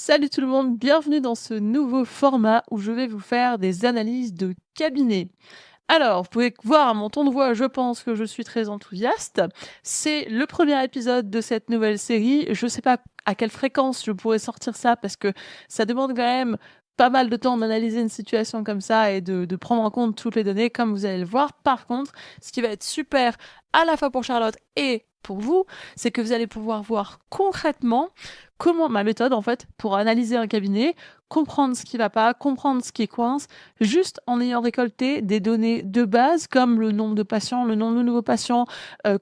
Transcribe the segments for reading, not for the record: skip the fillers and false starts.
Salut tout le monde, bienvenue dans ce nouveau format où je vais vous faire des analyses de cabinet. Alors, vous pouvez voir à mon ton de voix, je pense que je suis très enthousiaste. C'est le premier épisode de cette nouvelle série. Je sais pas à quelle fréquence je pourrais sortir ça parce que ça demande quand même pas mal de temps d'analyser une situation comme ça et de prendre en compte toutes les données, comme vous allez le voir. Par contre, ce qui va être super à la fois pour Charlotte et pour vous, c'est que vous allez pouvoir voir concrètement comment ma méthode, en fait, pour analyser un cabinet, comprendre ce qui va pas, comprendre ce qui coince, juste en ayant récolté des données de base comme le nombre de patients, le nombre de nouveaux patients,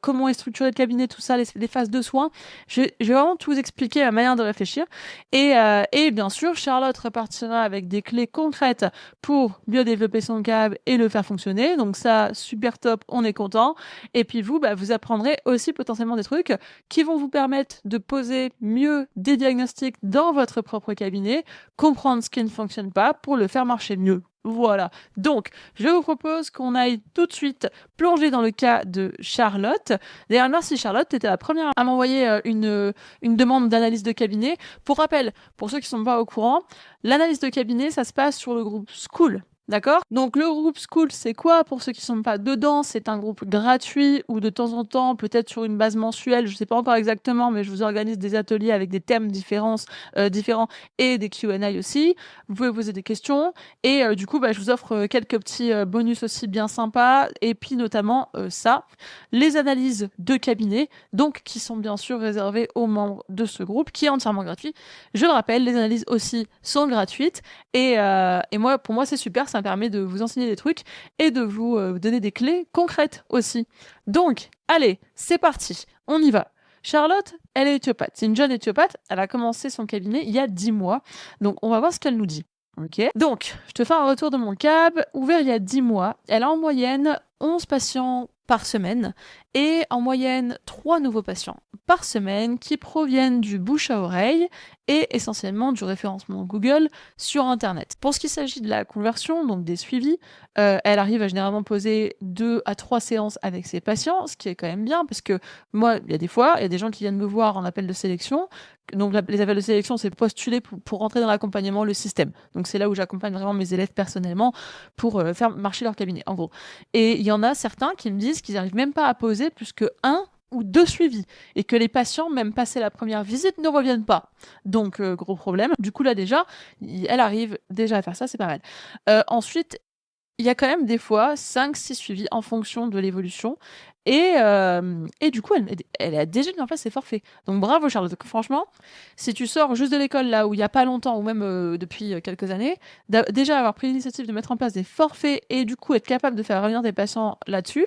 comment est structuré le cabinet, tout ça, les phases de soins. Je vais vraiment tout vous expliquer la manière de réfléchir. Et bien sûr, Charlotte repartira avec des clés concrètes pour mieux développer son câble et le faire fonctionner. Donc ça, super top, on est content. Et puis vous, vous apprendrez aussi potentiellement des trucs qui vont vous permettre de poser mieux des diagnostics dans votre propre cabinet, comprendre ce qui ne fonctionne pas pour le faire marcher mieux. Voilà. Donc, je vous propose qu'on aille tout de suite plonger dans le cas de Charlotte. D'ailleurs, merci Charlotte, tu étais la première à m'envoyer une demande d'analyse de cabinet. Pour rappel, pour ceux qui ne sont pas au courant, l'analyse de cabinet, ça se passe sur le groupe School. D'accord? Donc le groupe School, c'est quoi? Pour ceux qui sont pas dedans, c'est un groupe gratuit où de temps en temps, peut-être sur une base mensuelle, je sais pas encore exactement, mais je vous organise des ateliers avec des thèmes différents et des Q&A aussi. Vous pouvez poser des questions et du coup, je vous offre quelques petits bonus aussi bien sympas et puis notamment les analyses de cabinet, donc qui sont bien sûr réservées aux membres de ce groupe, qui est entièrement gratuit. Je le rappelle, les analyses aussi sont gratuites et moi, pour moi, c'est super. Ça me permet de vous enseigner des trucs et de vous donner des clés concrètes aussi. Donc, allez, c'est parti. On y va. Charlotte, elle est éthiopathe. C'est une jeune éthiopathe. Elle a commencé son cabinet il y a 10 mois. Donc, on va voir ce qu'elle nous dit. Ok. Donc, je te fais un retour de mon cab. Ouvert il y a 10 mois. Elle a en moyenne 11 patients par semaine et en moyenne 3 nouveaux patients par semaine qui proviennent du bouche à oreille et essentiellement du référencement Google sur Internet. Pour ce qui s'agit de la conversion, donc des suivis, elle arrive à généralement poser 2 à 3 séances avec ses patients, ce qui est quand même bien parce que moi, il y a des gens qui viennent me voir en appel de sélection. Donc les appels de sélection, c'est postuler pour rentrer dans l'accompagnement, le système. Donc c'est là où j'accompagne vraiment mes élèves personnellement pour faire marcher leur cabinet, en gros. Et il y en a certains qui me disent qu'ils n'arrivent même pas à poser plus que 1 ou 2 suivis et que les patients, même passé la première visite, ne reviennent pas. Donc, gros problème. Du coup, là, déjà, elle arrive déjà à faire ça, c'est pas mal. Ensuite, il y a quand même des fois 5-6 suivis en fonction de l'évolution. Et du coup, elle a déjà mis en place ses forfaits. Donc bravo Charlotte. Franchement, si tu sors juste de l'école là où il n'y a pas longtemps ou même depuis quelques années, déjà avoir pris l'initiative de mettre en place des forfaits et du coup être capable de faire revenir des patients là-dessus,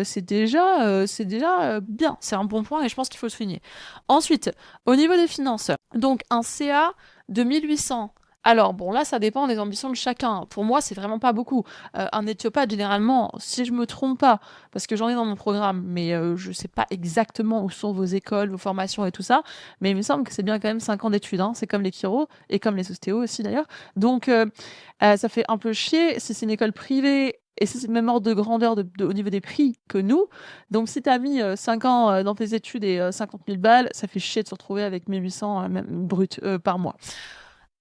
c'est déjà bien. C'est un bon point et je pense qu'il faut le souligner. Ensuite, au niveau des finances, donc un CA de 1800. Alors bon, là, ça dépend des ambitions de chacun. Pour moi, c'est vraiment pas beaucoup. Un éthiopathe, généralement, si je me trompe pas, parce que j'en ai dans mon programme, mais je sais pas exactement où sont vos écoles, vos formations et tout ça, mais il me semble que c'est bien quand même 5 ans d'études. Hein. C'est comme les chiro et comme les ostéos aussi d'ailleurs. Donc, ça fait un peu chier si c'est une école privée. Et c'est le même ordre de grandeur au niveau des prix que nous. Donc, si tu as mis 5 ans dans tes études et 50 000 balles, ça fait chier de se retrouver avec 1800 même brut par mois.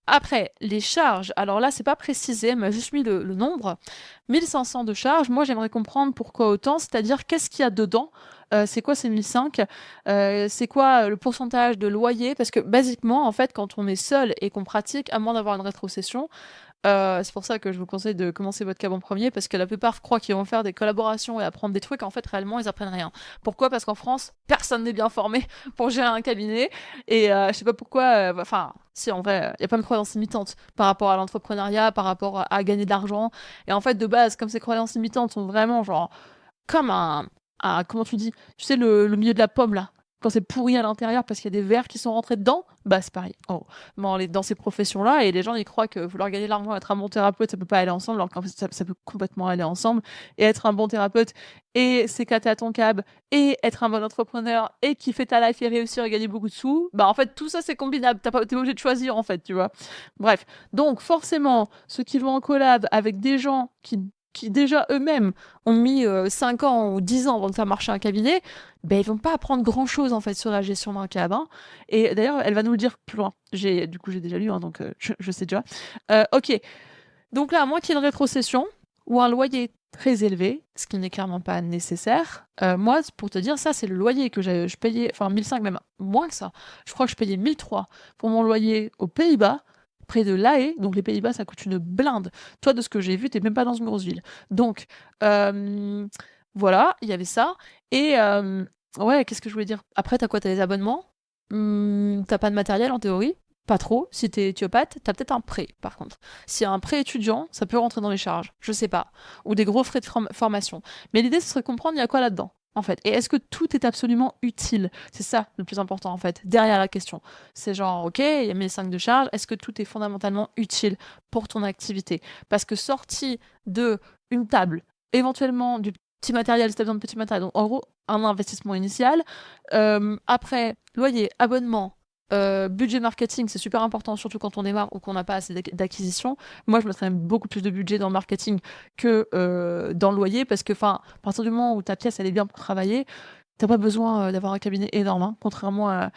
Après, les charges, alors là, c'est pas précisé, elle m'a juste mis le nombre. 1500 de charges, moi j'aimerais comprendre pourquoi autant, c'est-à-dire qu'est-ce qu'il y a dedans, c'est quoi ces 1500, c'est quoi le pourcentage de loyer, parce que basiquement, en fait, quand on est seul et qu'on pratique, à moins d'avoir une rétrocession, c'est pour ça que je vous conseille de commencer votre cab en premier, parce que la plupart croient qu'ils vont faire des collaborations et apprendre des trucs, en fait, réellement, ils apprennent rien. Pourquoi? Parce qu'en France, personne n'est bien formé pour gérer un cabinet, et je sais pas pourquoi, enfin, si, en vrai, il y a plein de croyances limitantes par rapport à l'entrepreneuriat, par rapport à gagner de l'argent, et en fait, de base, comme ces croyances limitantes sont vraiment, genre, comme comment tu dis? Tu sais, le milieu de la pomme, là? Quand c'est pourri à l'intérieur parce qu'il y a des vers qui sont rentrés dedans, c'est pareil. Oh. Dans ces professions-là, et les gens, ils croient que vouloir gagner de l'argent, être un bon thérapeute, ça peut pas aller ensemble, alors qu'en fait, ça peut complètement aller ensemble. Et être un bon thérapeute, et s'éclater à ton cab, et être un bon entrepreneur, et kiffer ta life et réussir à gagner beaucoup de sous, en fait, tout ça, c'est combinable. T'es pas obligé de choisir, en fait, tu vois. Bref. Donc, forcément, ceux qui vont en collab avec des gens qui qui déjà eux-mêmes ont mis 5 ans ou 10 ans avant de faire marcher un cabinet, ben ils vont pas apprendre grand-chose en fait sur la gestion d'un cab. Hein. Et d'ailleurs, elle va nous le dire plus loin. Du coup, j'ai déjà lu, hein, donc je sais déjà. Ok, donc là, à moins qu'il y ait une rétrocession ou un loyer très élevé, ce qui n'est clairement pas nécessaire, moi, pour te dire, ça, c'est le loyer que je payais, enfin 1005, même moins que ça. Je crois que je payais 1003 pour mon loyer aux Pays-Bas, près de La Haye. Donc les Pays-Bas, ça coûte une blinde. Toi, de ce que j'ai vu, t'es même pas dans une grosse ville. Donc, voilà, il y avait ça. Et ouais, qu'est-ce que je voulais dire? Après, t'as quoi? T'as les abonnements? T'as pas de matériel en théorie? Pas trop. Si t'es éthiopathe, t'as peut-être un prêt, par contre. S'il y a un prêt étudiant, ça peut rentrer dans les charges. Je sais pas. Ou des gros frais de formation. Mais l'idée, ce serait de comprendre il y a quoi là-dedans, en fait. Et est-ce que tout est absolument utile? C'est ça le plus important, en fait, derrière la question. C'est genre, ok, il y a 1005 de charges, est-ce que tout est fondamentalement utile pour ton activité? Parce que sorti de une table, éventuellement du petit matériel, si t'as besoin de petit matériel, donc en gros, un investissement initial. Après, loyer, abonnement, budget marketing, c'est super important, surtout quand on démarre ou qu'on n'a pas assez d'acquisition. Moi, je mettrais même beaucoup plus de budget dans le marketing que dans le loyer, parce que, à partir du moment où ta pièce, elle est bien pour travailler, t'as pas besoin d'avoir un cabinet énorme, hein, contrairement à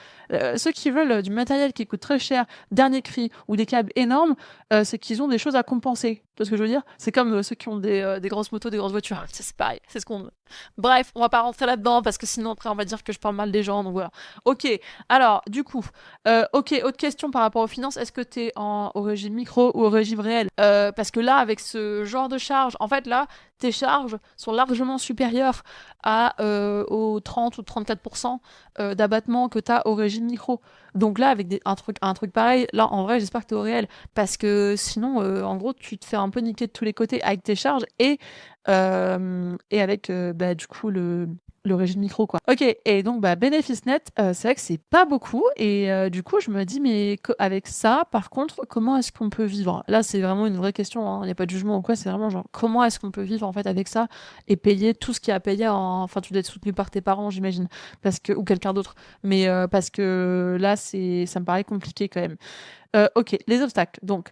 ceux qui veulent du matériel qui coûte très cher, dernier cri, ou des câbles énormes, c'est qu'ils ont des choses à compenser. Tu vois ce que je veux dire? C'est comme ceux qui ont des grosses motos, des grosses voitures. C'est pareil, c'est ce qu'on... Bref, on va pas rentrer là-dedans, parce que sinon après on va dire que je parle mal des gens, donc voilà. Ok, alors du coup, ok, autre question par rapport aux finances, est-ce que t'es au régime micro ou au régime réel? Parce que là, avec ce genre de charge, en fait là, tes charges sont largement supérieures aux 30 ou 34% d'abattement que tu as au régime micro. Donc là, avec un truc pareil, là, en vrai, j'espère que tu es au réel. Parce que sinon, en gros, tu te fais un peu niquer de tous les côtés avec tes charges et avec, du coup, le régime micro, quoi. Ok, et donc, bénéfice net, c'est vrai que c'est pas beaucoup. Et du coup, je me dis, mais avec ça, par contre, comment est-ce qu'on peut vivre? Là, c'est vraiment une vraie question, hein. Il n'y a pas de jugement ou quoi, c'est vraiment genre, comment est-ce qu'on peut vivre, en fait, avec ça et payer tout ce qu'il y a à payer Enfin, tu dois être soutenu par tes parents, j'imagine, ou quelqu'un d'autre. Mais parce que là, ça me paraît compliqué quand même. Ok, les obstacles. Donc,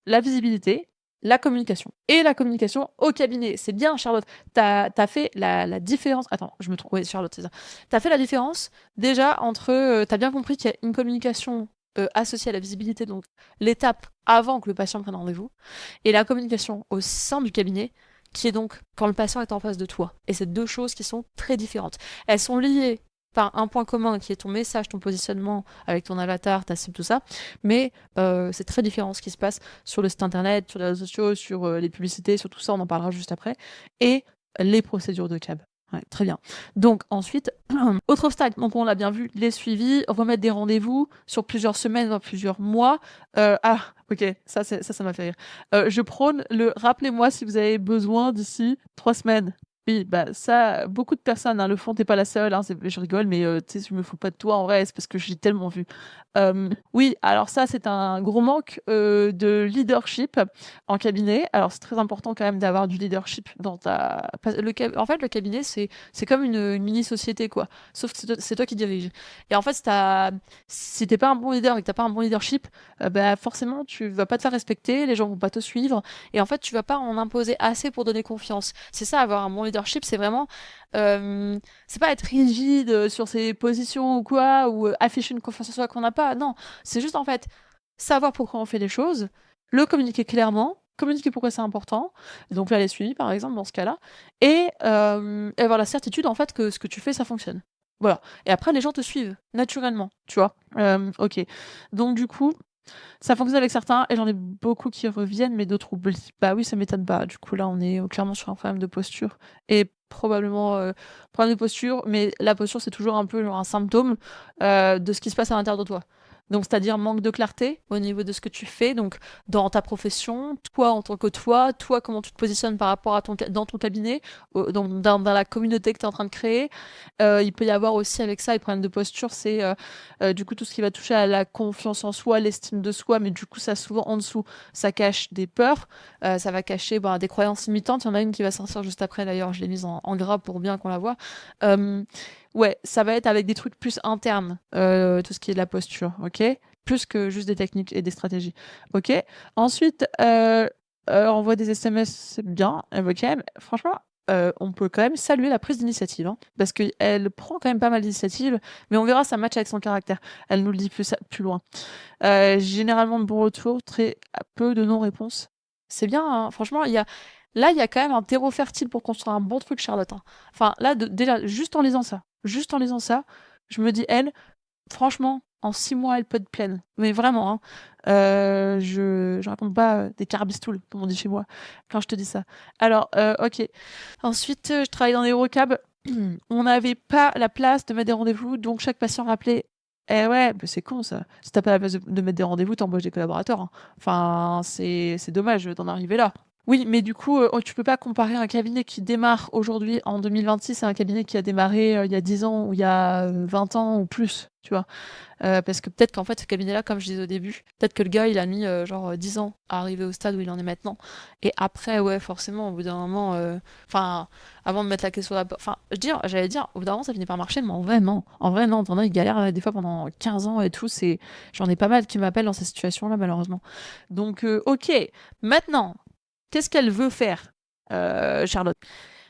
la visibilité, la communication. Et la communication au cabinet. C'est bien, Charlotte. T'as fait la différence. Attends, je me trompe. Oui, Charlotte, c'est ça. T'as fait la différence déjà entre. T'as bien compris qu'il y a une communication associée à la visibilité, donc l'étape avant que le patient prenne rendez-vous, et la communication au sein du cabinet, qui est donc quand le patient est en face de toi. Et c'est deux choses qui sont très différentes. Elles sont liées par un point commun qui est ton message, ton positionnement avec ton avatar, ta cible, tout ça. Mais c'est très différent ce qui se passe sur le site internet, sur les réseaux sociaux, sur les publicités, sur tout ça, on en parlera juste après. Et les procédures de CAB. Ouais, très bien. Donc ensuite, autre obstacle, donc on l'a bien vu, les suivis, remettre des rendez-vous sur plusieurs semaines, voire plusieurs mois. Ok, ça m'a fait rire. Je prône le rappelez-moi si vous avez besoin d'ici 3 semaines. Oui, ça, beaucoup de personnes le font, t'es pas la seule, hein, je rigole, mais tu sais, je me fous pas de toi en vrai, c'est parce que j'ai tellement vu. Oui, alors ça, c'est un gros manque de leadership en cabinet. Alors, c'est très important quand même d'avoir du leadership dans En fait, le cabinet, c'est comme une mini-société, quoi. Sauf que c'est toi qui dirige. Et en fait, si t'es pas un bon leader et que t'as pas un bon leadership, forcément, tu vas pas te faire respecter, les gens vont pas te suivre. Et en fait, tu vas pas en imposer assez pour donner confiance. C'est ça, avoir un bon leadership, c'est vraiment... c'est pas être rigide sur ses positions ou quoi, ou afficher une confiance en soi qu'on n'a pas. Non, c'est juste en fait savoir pourquoi on fait les choses, le communiquer clairement, communiquer pourquoi c'est important. Donc là, les suivis, par exemple, dans ce cas-là, et avoir la certitude en fait que ce que tu fais, ça fonctionne. Voilà. Et après, les gens te suivent naturellement, tu vois. Ok. Donc du coup, ça fonctionne avec certains et j'en ai beaucoup qui reviennent, mais d'autres oublient. Bah oui, ça m'étonne pas. Du coup, là, on est clairement sur un problème de posture et probablement problème de posture, mais la posture, c'est toujours un peu genre un symptôme de ce qui se passe à l'intérieur de toi. Donc, c'est-à-dire manque de clarté au niveau de ce que tu fais, donc dans ta profession, toi en tant que toi comment tu te positionnes par rapport à dans ton cabinet, dans la communauté que tu es en train de créer. Il peut y avoir aussi avec ça les problèmes de posture, c'est du coup tout ce qui va toucher à la confiance en soi, l'estime de soi, mais du coup ça souvent en dessous, ça cache des peurs, ça va cacher des croyances limitantes. Il y en a une qui va sortir juste après d'ailleurs, je l'ai mise en gras pour bien qu'on la voit. Ouais, ça va être avec des trucs plus internes, tout ce qui est de la posture, ok? Plus que juste des techniques et des stratégies, ok? Ensuite, envoie des SMS, c'est bien, elle veut quand même franchement, on peut quand même saluer la prise d'initiative, hein, parce qu'elle prend quand même pas mal d'initiatives, mais on verra ça match avec son caractère. Elle nous le dit plus loin. Généralement de bons retours, très peu de non-réponses. C'est bien, hein, franchement, il y a quand même un terreau fertile pour construire un bon truc, Charlotte, hein. Enfin, là, déjà, juste en lisant ça, je me dis, elle, franchement, en 6 mois, elle peut être pleine. Mais vraiment, hein. Je raconte pas des carabistoules, comme on dit chez moi, quand je te dis ça. Alors, ok. Ensuite, je travaille dans les Eurocab. On n'avait pas la place de mettre des rendez-vous, donc chaque patient rappelait. Eh ouais, bah c'est con ça. Si t'as pas la place de mettre des rendez-vous, t'embauches des collaborateurs, hein. Enfin, c'est dommage d'en arriver là. Oui, mais du coup, tu peux pas comparer un cabinet qui démarre aujourd'hui en 2026 à un cabinet qui a démarré il y a 10 ans ou il y a 20 ans ou plus, tu vois. Parce que peut-être qu'en fait, ce cabinet-là, comme je disais au début, peut-être que le gars, il a mis genre 10 ans à arriver au stade où il en est maintenant. Et après, ouais, forcément, au bout d'un moment, enfin, avant de mettre la clé sur la porte, enfin, j'allais dire, au bout d'un moment, ça finit par marcher, mais en vrai, non, t'en as, ils galèrent des fois pendant 15 ans et tout, j'en ai pas mal qui m'appellent dans cette situation-là, malheureusement. Donc, ok, maintenant, qu'est-ce qu'elle veut faire, Charlotte?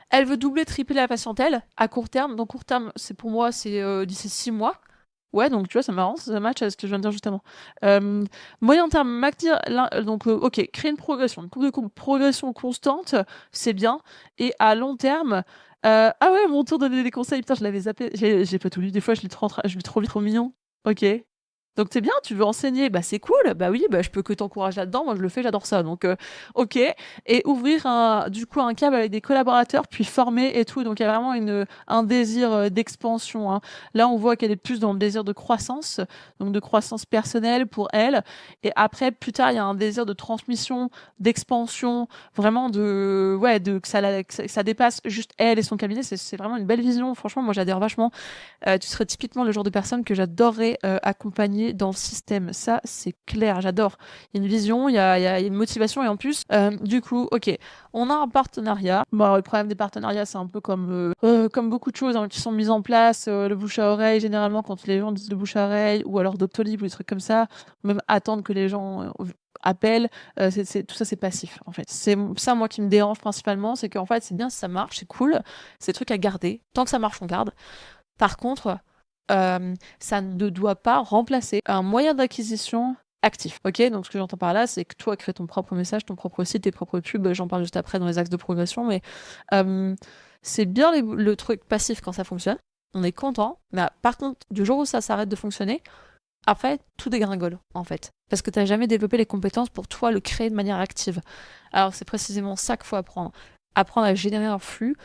Elle veut doubler, tripler la patientèle à court terme. Donc, court terme, c'est pour moi, c'est d'ici 6 mois. Ouais, donc tu vois, c'est marrant, ça match avec ce que je viens de dire justement. Euh, Moyen terme, donc ok, créer une progression, une courbe de progression constante, c'est bien. Et à long terme, ah ouais, mon tour de donner des conseils, putain, je l'avais zappé, j'ai pas tout lu, des fois je lis trop vite, trop mignon. Ok. Donc t'es bien, tu veux enseigner, bah c'est cool, bah oui, bah je peux que t'encourager là-dedans, moi je le fais, j'adore ça, donc ok. Et ouvrir du coup un câble avec des collaborateurs, puis former et tout, donc il y a vraiment un désir d'expansion, hein. Là on voit qu'elle est plus dans le désir de croissance, donc de croissance personnelle pour elle, et après plus tard il y a un désir de transmission, d'expansion, vraiment ouais, que ça dépasse juste elle et son cabinet, c'est vraiment une belle vision, franchement moi j'adhère vachement. Tu serais typiquement le genre de personne que j'adorerais accompagner dans le système. Ça, c'est clair, j'adore. Il y a une vision, il y a une motivation, et en plus, du coup, ok, on a un partenariat. Bon, le problème des partenariats, c'est un peu comme beaucoup de choses hein, qui sont mises en place. Le bouche à oreille, généralement, quand les gens disent le bouche à oreille, ou alors Doctolib, ou des trucs comme ça, même attendre que les gens appellent, tout ça, c'est passif, en fait. C'est ça, moi, qui me dérange principalement, c'est qu'en fait, c'est bien si ça marche, c'est cool, c'est des trucs à garder. Tant que ça marche, on garde. Par contre, ça ne doit pas remplacer un moyen d'acquisition actif. Ok, donc ce que j'entends par là, c'est que toi, crée ton propre message, ton propre site, tes propres pubs. J'en parle juste après dans les axes de progression, mais euh, c'est bien le truc passif quand ça fonctionne. On est content, mais par contre, du jour où ça s'arrête de fonctionner, après, tout dégringole, en fait. Parce que tu n'as jamais développé les compétences pour toi le créer de manière active. Alors, c'est précisément ça qu'il faut apprendre. Apprendre à générer un flux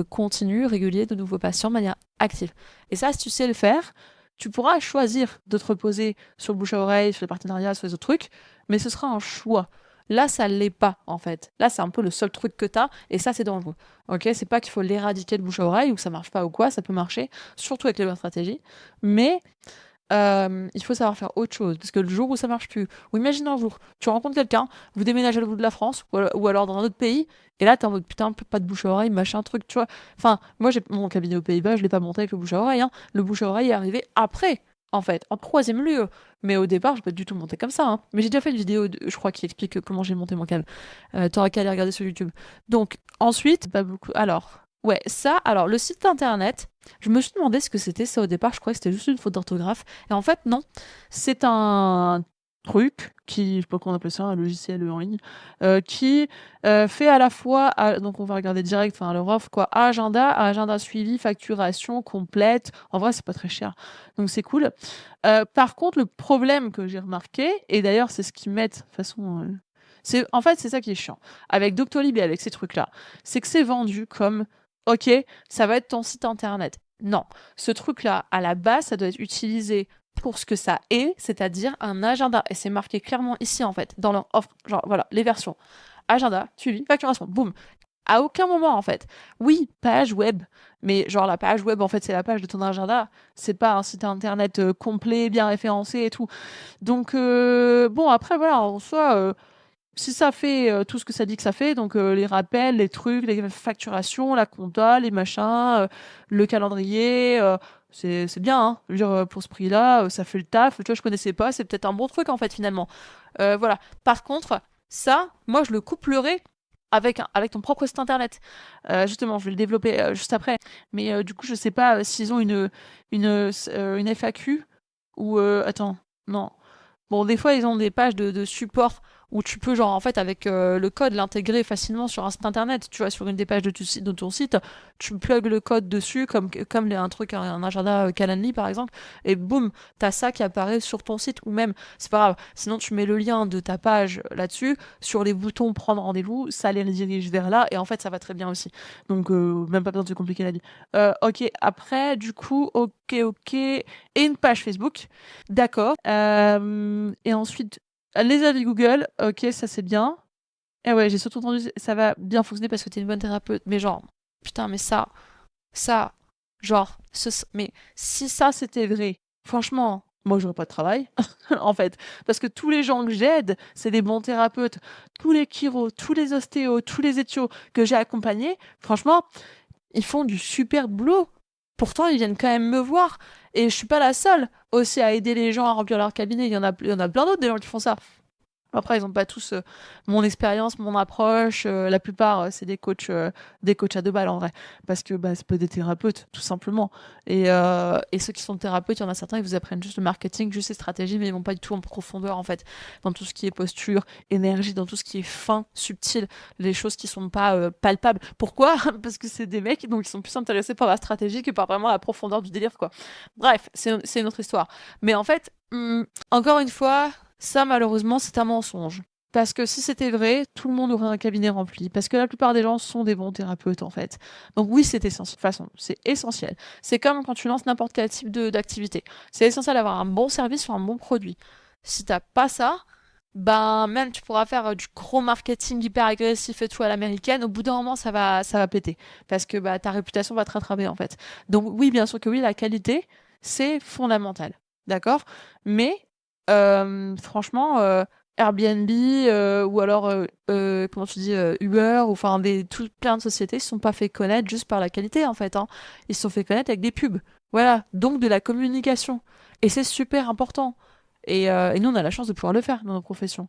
continu, régulier de nouveaux patients de manière active. Et ça, si tu sais le faire, tu pourras choisir de te reposer sur le bouche à oreille, sur les partenariats, sur les autres trucs, mais ce sera un choix. Là, ça l'est pas, en fait. Là, c'est un peu le seul truc que tu as, et ça, c'est dangereux. Ok, c'est pas qu'il faut l'éradiquer le bouche à oreille ou que ça marche pas ou quoi, ça peut marcher, surtout avec les bonnes stratégies, mais il faut savoir faire autre chose. Parce que le jour où ça marche plus, ou imagine un jour, tu rencontres quelqu'un, vous déménagez à l'autre bout de la France, ou alors dans un autre pays, et là t'es en mode putain, pas de bouche à oreille, machin, truc, tu vois. Enfin, moi j'ai mon cabinet aux Pays-Bas, je l'ai pas monté avec le bouche à oreille, hein. Le bouche à oreille est arrivé après, en fait, en troisième lieu. Mais au départ, je pas du tout monté comme ça, hein. Mais j'ai déjà fait une vidéo, je crois, qui explique comment j'ai monté mon câble. T'auras qu'à aller regarder sur YouTube. Donc, ensuite, pas beaucoup. Alors, ouais, ça, alors le site internet. Je me suis demandé ce que c'était ça au départ, je croyais que c'était juste une faute d'orthographe. Et en fait, non. C'est un truc qui, je sais pas comment on appelle ça, un logiciel en ligne, qui fait à la fois, donc on va regarder direct, enfin leur offre quoi, agenda suivi, facturation complète. En vrai, c'est pas très cher, donc c'est cool. Par contre, le problème que j'ai remarqué, et d'ailleurs c'est ce qu'ils mettent de façon, en fait c'est ça qui est chiant avec Doctolib et avec ces trucs-là, c'est que c'est vendu comme ok, ça va être ton site internet. Non, ce truc-là, à la base, ça doit être utilisé pour ce que ça est, c'est-à-dire un agenda. Et c'est marqué clairement ici, en fait, dans leur offre. Genre, voilà, les versions. Agenda, suivi, facturation, boum. À aucun moment, en fait. Oui, page web, mais genre la page web, en fait, c'est la page de ton agenda. C'est pas un site internet complet, bien référencé et tout. Donc, bon, après, voilà, en soi, si ça fait tout ce que ça dit que ça fait, donc les rappels, les trucs, les facturations, la compta, les machins, le calendrier, c'est bien, hein. Je veux dire, pour ce prix-là, ça fait le taf. Tu vois, je connaissais pas, c'est peut-être un bon truc en fait finalement. Voilà. Par contre, Ça, moi, je le couplerai avec ton propre site internet. Justement, je vais le développer juste après. Mais du coup, je sais pas s'ils ont une FAQ ou... attends, non. Bon, des fois, ils ont des pages de support où tu peux, genre, en fait, avec le code, l'intégrer facilement sur un site internet. Tu vois, sur une des pages de ton site, tu plugues le code dessus, comme un truc, un agenda Calendly, par exemple, et boum, t'as ça qui apparaît sur ton site. Ou même, c'est pas grave, sinon tu mets le lien de ta page là-dessus, sur les boutons prendre rendez-vous, ça les dirige vers là, et en fait, ça va très bien aussi. Donc, même pas besoin de se compliquer la vie. Ok, après, du coup, ok. Et une page Facebook. D'accord. Et ensuite, les avis Google, ok, ça c'est bien. Et ouais, j'ai surtout entendu, ça va bien fonctionner parce que t'es une bonne thérapeute. Mais genre, putain, mais ça, genre, mais si ça c'était vrai, franchement, moi j'aurais pas de travail, en fait. Parce que tous les gens que j'aide, c'est des bons thérapeutes. Tous les chiros, tous les ostéos, tous les étios que j'ai accompagnés, franchement, ils font du super boulot. Pourtant, ils viennent quand même me voir. Et je suis pas la seule aussi à aider les gens à remplir leur cabinet. Il y en a plein d'autres des gens qui font ça. Après, ils n'ont pas tous mon expérience, mon approche. La plupart, c'est des coachs à 2 balles en vrai. Parce que bah, c'est pas des thérapeutes, tout simplement. Et ceux qui sont thérapeutes, il y en a certains, ils vous apprennent juste le marketing, juste les stratégies, mais ils vont pas du tout en profondeur, en fait. Dans tout ce qui est posture, énergie, dans tout ce qui est fin, subtil, les choses qui sont pas palpables. Pourquoi? Parce que c'est des mecs, donc ils sont plus intéressés par la stratégie que par vraiment la profondeur du délire, quoi. Bref, c'est une autre histoire. Mais en fait, encore une fois, ça, malheureusement, c'est un mensonge. Parce que si c'était vrai, tout le monde aurait un cabinet rempli. Parce que la plupart des gens sont des bons thérapeutes, en fait. Donc oui, c'est essentiel. De toute façon, c'est essentiel. C'est comme quand tu lances n'importe quel type d'activité. C'est essentiel d'avoir un bon service sur un bon produit. Si t'as pas ça, ben même tu pourras faire du gros marketing hyper agressif et tout à l'américaine. Au bout d'un moment, ça va péter. Parce que bah, ta réputation va te rattraper, en fait. Donc oui, bien sûr que oui, la qualité, c'est fondamental. D'accord? Mais franchement, Airbnb ou alors, comment tu dis, Uber, ou enfin plein de sociétés se sont pas fait connaître juste par la qualité en fait, hein. Ils se sont fait connaître avec des pubs. Voilà, donc de la communication. Et c'est super important. Et nous, on a la chance de pouvoir le faire dans nos professions.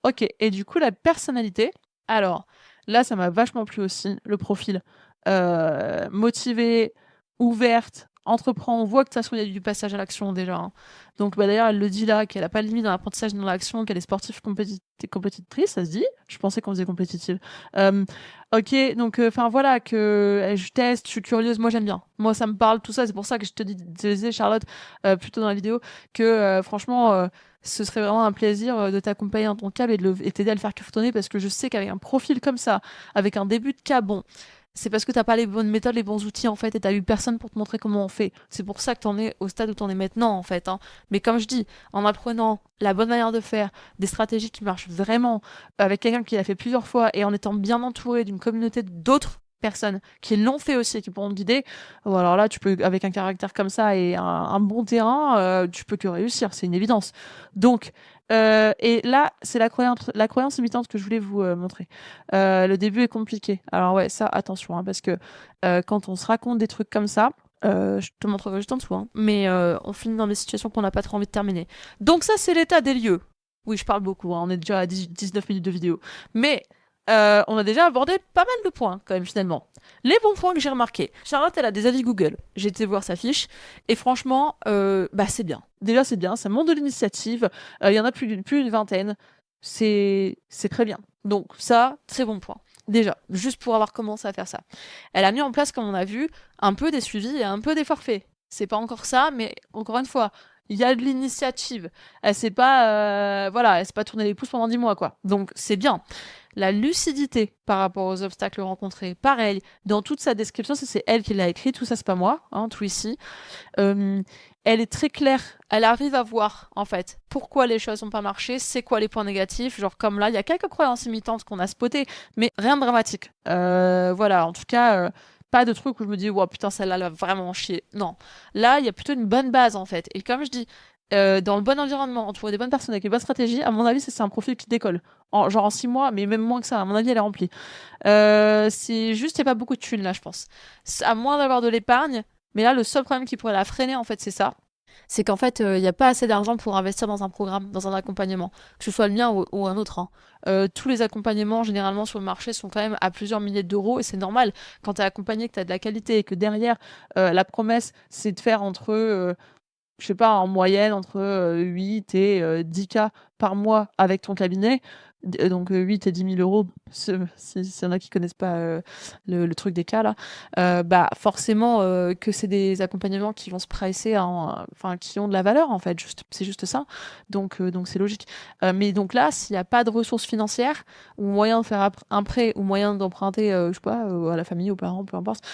Ok, et du coup, la personnalité. Alors, là, ça m'a vachement plu aussi, le profil. Motivée, ouverte, entreprend. On voit que de toute façon, il y a du passage à l'action déjà, hein. Donc, bah, d'ailleurs, elle le dit là, qu'elle n'a pas de limite dans l'apprentissage dans l'action, qu'elle est sportive compétitrice, ça se dit. Je pensais qu'on faisait compétitive. Ok, donc, enfin voilà, que je teste, je suis curieuse, moi j'aime bien. Moi, ça me parle, tout ça. C'est pour ça que je te disais, Charlotte, plutôt dans la vidéo, que franchement, ce serait vraiment un plaisir de t'accompagner dans ton câble et t'aider à le faire cartonner parce que je sais qu'avec un profil comme ça, avec un début de cas bon, c'est parce que t'as pas les bonnes méthodes, les bons outils en fait, et t'as eu personne pour te montrer comment on fait. C'est pour ça que t'en es au stade où t'en es maintenant en fait, hein. Mais comme je dis, en apprenant la bonne manière de faire, des stratégies qui marchent vraiment, avec quelqu'un qui l'a fait plusieurs fois et en étant bien entouré d'une communauté d'autres personnes qui l'ont fait aussi et qui pourront te guider, bon, alors là, tu peux, avec un caractère comme ça et un bon terrain, tu peux que réussir, c'est une évidence. Donc, et là, c'est la croyance limitante que je voulais vous montrer. Le début est compliqué. Alors ouais, ça, attention, hein, parce que quand on se raconte des trucs comme ça, je te montrerai juste en dessous, hein, mais on finit dans des situations qu'on n'a pas trop envie de terminer. Donc ça, c'est l'état des lieux. Oui, je parle beaucoup, hein, on est déjà à 19 minutes de vidéo. Mais on a déjà abordé pas mal de points, quand même, finalement. Les bons points que j'ai remarqués. Charlotte, elle a des avis Google. J'ai été voir sa fiche. Et franchement, bah, c'est bien. Déjà, c'est bien. Ça montre de l'initiative. Il y en a plus d'une vingtaine. C'est très bien. Donc, ça, très bon point. Déjà, juste pour avoir commencé à faire ça. Elle a mis en place, comme on a vu, un peu des suivis et un peu des forfaits. C'est pas encore ça, mais encore une fois, il y a de l'initiative. Elle s'est pas, voilà, elle s'est pas tourné les pouces pendant 10 mois, quoi. Donc, c'est bien. La lucidité par rapport aux obstacles rencontrés, pareil, dans toute sa description, ça c'est elle qui l'a écrit, tout ça c'est pas moi, hein, tout ici. Euh, Elle est très claire, elle arrive à voir en fait pourquoi les choses n'ont pas marché, c'est quoi les points négatifs, genre comme là, il y a quelques croyances imitantes qu'on a spotées, mais rien de dramatique. Voilà, en tout cas, pas de truc où je me dis, wow, putain, celle-là, elle va vraiment chier. Non, là, il y a plutôt une bonne base en fait. Et comme je dis, dans le bon environnement, entouré des bonnes personnes avec les bonnes stratégies, à mon avis, c'est un profil qui décolle. Genre en 6 mois, mais même moins que ça, à mon avis, elle est remplie. C'est juste, il n'y a pas beaucoup de thunes là, je pense. À moins d'avoir de l'épargne, mais là, le seul problème qui pourrait la freiner, en fait, c'est ça. C'est qu'en fait, il n'y a pas assez d'argent pour investir dans un programme, dans un accompagnement, que ce soit le mien ou un autre, hein. Tous les accompagnements, généralement, sur le marché sont quand même à plusieurs milliers d'euros, et c'est normal. Quand tu es accompagné, que tu as de la qualité, et que derrière, la promesse, c'est de faire entre, je sais pas, en moyenne, entre 8 et 10 k par mois avec ton cabinet, donc 8 et 10 000 euros, s'il y en a qui connaissent pas le truc des cas là, bah forcément que c'est des accompagnements qui vont se pricer, enfin qui ont de la valeur en fait, c'est juste ça. Donc c'est logique. Mais donc là, s'il n'y a pas de ressources financières ou moyen de faire un prêt ou moyen d'emprunter, je sais pas, à la famille, aux parents, peu importe,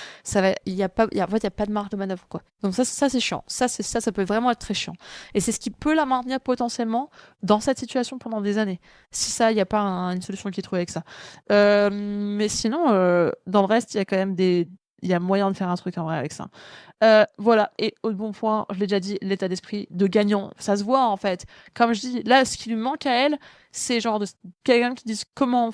il y a pas, en fait, il y a pas de marge de manœuvre quoi. Donc ça c'est chiant. Ça peut vraiment être très chiant. Et c'est ce qui peut la maintenir potentiellement dans cette situation pendant des années. Si ça, il n'y a pas une solution qui est trouvée avec ça. Mais sinon, dans le reste, il y a quand même il y a moyen de faire un truc en vrai avec ça. Voilà. Et au bon point, je l'ai déjà dit, l'état d'esprit de gagnant. Ça se voit en fait. Comme je dis, là, ce qui lui manque à elle, c'est genre de quelqu'un qui dise comment on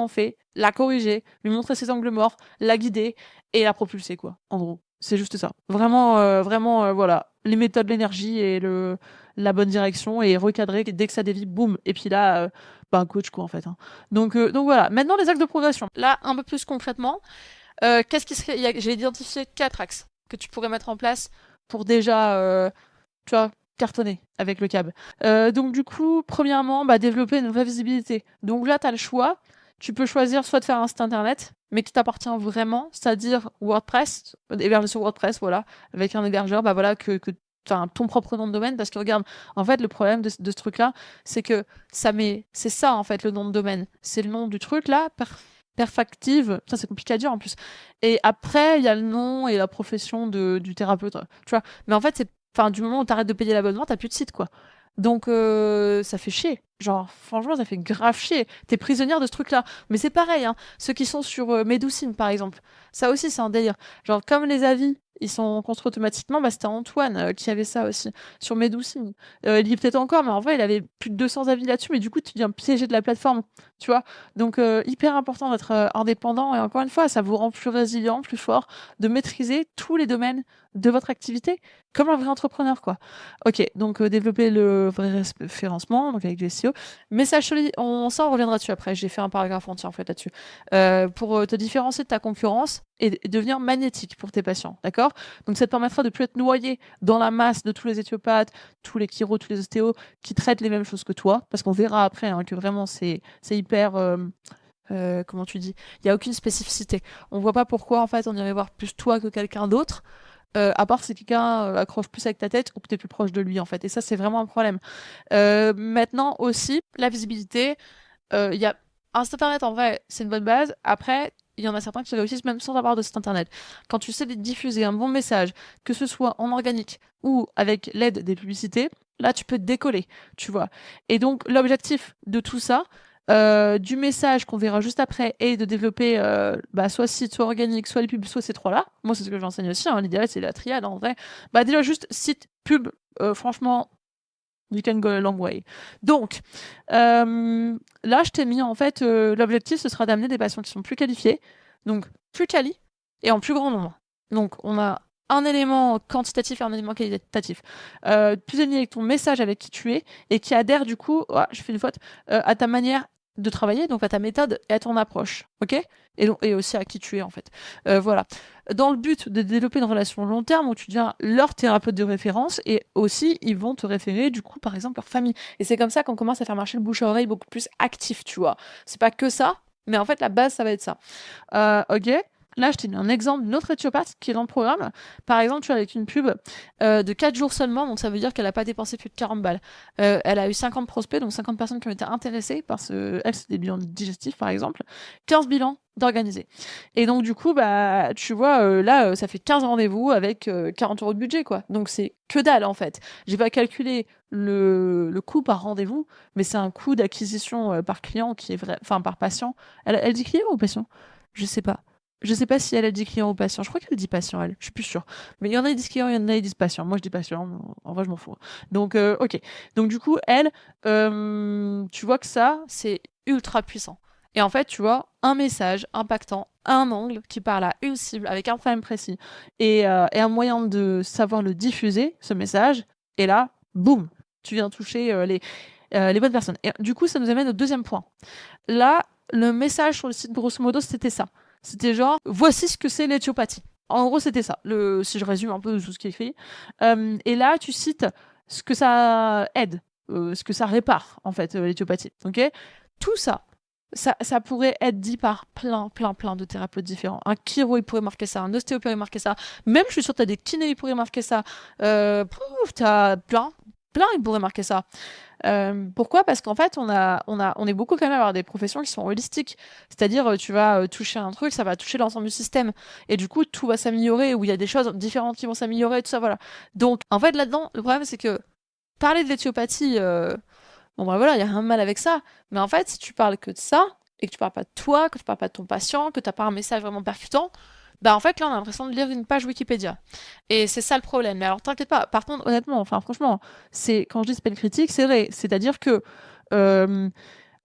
fait, la corriger, lui montrer ses angles morts, la guider et la propulser, quoi. En gros. C'est juste ça. Vraiment, vraiment, voilà. Les méthodes, l'énergie et la bonne direction et recadrer dès que ça dévie, boum. Et puis là, bah, un coach, quoi, en fait, hein. Donc voilà. Maintenant, les axes de progression. Là, un peu plus concrètement, qu'est-ce qui serait. J'ai identifié 4 axes que tu pourrais mettre en place pour déjà, tu vois, cartonner avec le CAB. Donc du coup, premièrement, bah, développer une vraie visibilité. Donc là, tu as le choix. Tu peux choisir soit de faire un site internet, mais qui t'appartient vraiment, c'est-à-dire WordPress, héberger sur WordPress, voilà, avec un hébergeur, bah voilà, que enfin, ton propre nom de domaine, parce que regarde, en fait, le problème de ce truc-là, c'est que c'est ça, en fait, le nom de domaine. C'est le nom du truc, là, Perfactive, ça c'est compliqué à dire en plus. Et après, il y a le nom et la profession du thérapeute, tu vois. Mais en fait, enfin, du moment où t'arrêtes de payer l'abonnement, t'as plus de site, quoi. Donc, ça fait chier. Genre, franchement, ça fait grave chier. T'es prisonnière de ce truc-là. Mais c'est pareil, hein. Ceux qui sont sur Medoucine, par exemple. Ça aussi, c'est un délire. Genre, comme les avis, ils sont construits automatiquement, bah, c'était Antoine qui avait ça aussi, sur Medoucine. Il y est peut-être encore, mais en vrai, il avait plus de 200 avis là-dessus. Mais du coup, tu deviens piégé de la plateforme, tu vois. Donc, hyper important d'être indépendant. Et encore une fois, ça vous rend plus résilient, plus fort, de maîtriser tous les domaines de votre activité, comme un vrai entrepreneur, quoi. Ok, donc développer le vrai référencement, donc avec du SEO. Message solide, on reviendra dessus après. J'ai fait un paragraphe entier en fait là-dessus. Pour te différencier de ta concurrence et devenir magnétique pour tes patients, d'accord? Donc ça te permettra de plus être noyé dans la masse de tous les éthiopathes, tous les chiro, tous les ostéos qui traitent les mêmes choses que toi, parce qu'on verra après hein, que vraiment c'est hyper comment tu dis? Il n'y a aucune spécificité. On voit pas pourquoi en fait on irait voir plus toi que quelqu'un d'autre. À part si quelqu'un accroche plus avec ta tête ou que tu es plus proche de lui en fait. Et ça, c'est vraiment un problème. Maintenant aussi, la visibilité, il y a un site internet en vrai, c'est une bonne base. Après, il y en a certains qui réussissent même sans avoir de site internet. Quand tu sais diffuser un bon message, que ce soit en organique ou avec l'aide des publicités, là tu peux te décoller, tu vois. Et donc l'objectif de tout ça, du message qu'on verra juste après, est de développer bah, soit site, soit organique, soit les pubs, soit ces trois-là. Moi, c'est ce que j'enseigne aussi. Hein. L'idéal, c'est la triade en vrai. Bah déjà juste site, pub, franchement, you can go a long way. Donc, là, je t'ai mis en fait, l'objectif, ce sera d'amener des patients qui sont plus qualifiés, donc plus quali, et en plus grand nombre. Donc, on a un élément quantitatif et un élément qualitatif. Plus aligné avec ton message, avec qui tu es, et qui adhère du coup, je fais une faute, à ta manière de travailler, donc à ta méthode et à ton approche, ok? Et aussi à qui tu es en fait. Voilà. Dans le but de développer une relation long terme où tu deviens leur thérapeute de référence et aussi ils vont te référer du coup par exemple leur famille. Et c'est comme ça qu'on commence à faire marcher le bouche à oreille beaucoup plus actif, tu vois. C'est pas que ça, mais en fait la base ça va être ça. Ok. Là, je t'ai mis un exemple d'une autre éthiopathe qui est dans le programme. Par exemple, tu vois, avec une pub de 4 jours seulement, donc ça veut dire qu'elle n'a pas dépensé plus de 40 balles. Elle a eu 50 prospects, donc 50 personnes qui ont été intéressées par elle, c'est des bilans digestifs, par exemple. 15 bilans d'organiser. Et donc, du coup, bah, tu vois, là, ça fait 15 rendez-vous avec 40 euros de budget, quoi. Donc, c'est que dalle, en fait. J'ai pas calculé le coût par rendez-vous, mais c'est un coût d'acquisition par client qui est vrai, enfin, par patient. Elle dit client ou patient? Je sais pas. Je sais pas si elle a dit client ou patient. Je crois qu'elle dit patient, elle. Je suis plus sûre. Mais il y en a qui disent client, il y en a qui disent patient. Moi, je dis patient. Mais en vrai, je m'en fous. Donc, ok. Donc, du coup, elle, tu vois que ça, c'est ultra puissant. Et en fait, tu vois, un message impactant un angle, qui parle à une cible, avec un problème précis, et un moyen de savoir le diffuser, ce message, et là, boum, tu viens toucher les bonnes personnes. Et du coup, ça nous amène au deuxième point. Là, le message sur le site, grosso modo, c'était ça. C'était genre, voici ce que c'est l'éthiopathie. En gros, c'était ça, si je résume un peu tout ce qui est écrit. Et là, tu cites ce que ça aide, ce que ça répare, en fait, l'éthiopathie. Ok. Tout ça, ça pourrait être dit par plein de thérapeutes différents. Un chiro, il pourrait marquer ça. Un ostéo pourrait marquer ça. Même, je suis sûre, t'as des kinés, ils pourraient marquer ça. T'as plein, ils pourraient marquer ça. Pourquoi? Parce qu'en fait, on est beaucoup quand même à avoir des professions qui sont holistiques. C'est-à-dire, tu vas toucher un truc, ça va toucher l'ensemble du système. Et du coup, tout va s'améliorer, ou il y a des choses différentes qui vont s'améliorer, tout ça, voilà. Donc, en fait, là-dedans, le problème, c'est que parler de l'éthiopathie, bon, bah voilà, il y a rien de mal avec ça. Mais en fait, si tu parles que de ça, et que tu parles pas de toi, que tu parles pas de ton patient, que t'as pas un message vraiment percutant, bah en fait, là, on a l'impression de lire une page Wikipédia. Et c'est ça le problème. Mais alors, t'inquiète pas. Par contre, honnêtement, enfin, franchement, quand je dis spell critique, c'est vrai. C'est-à-dire que, euh,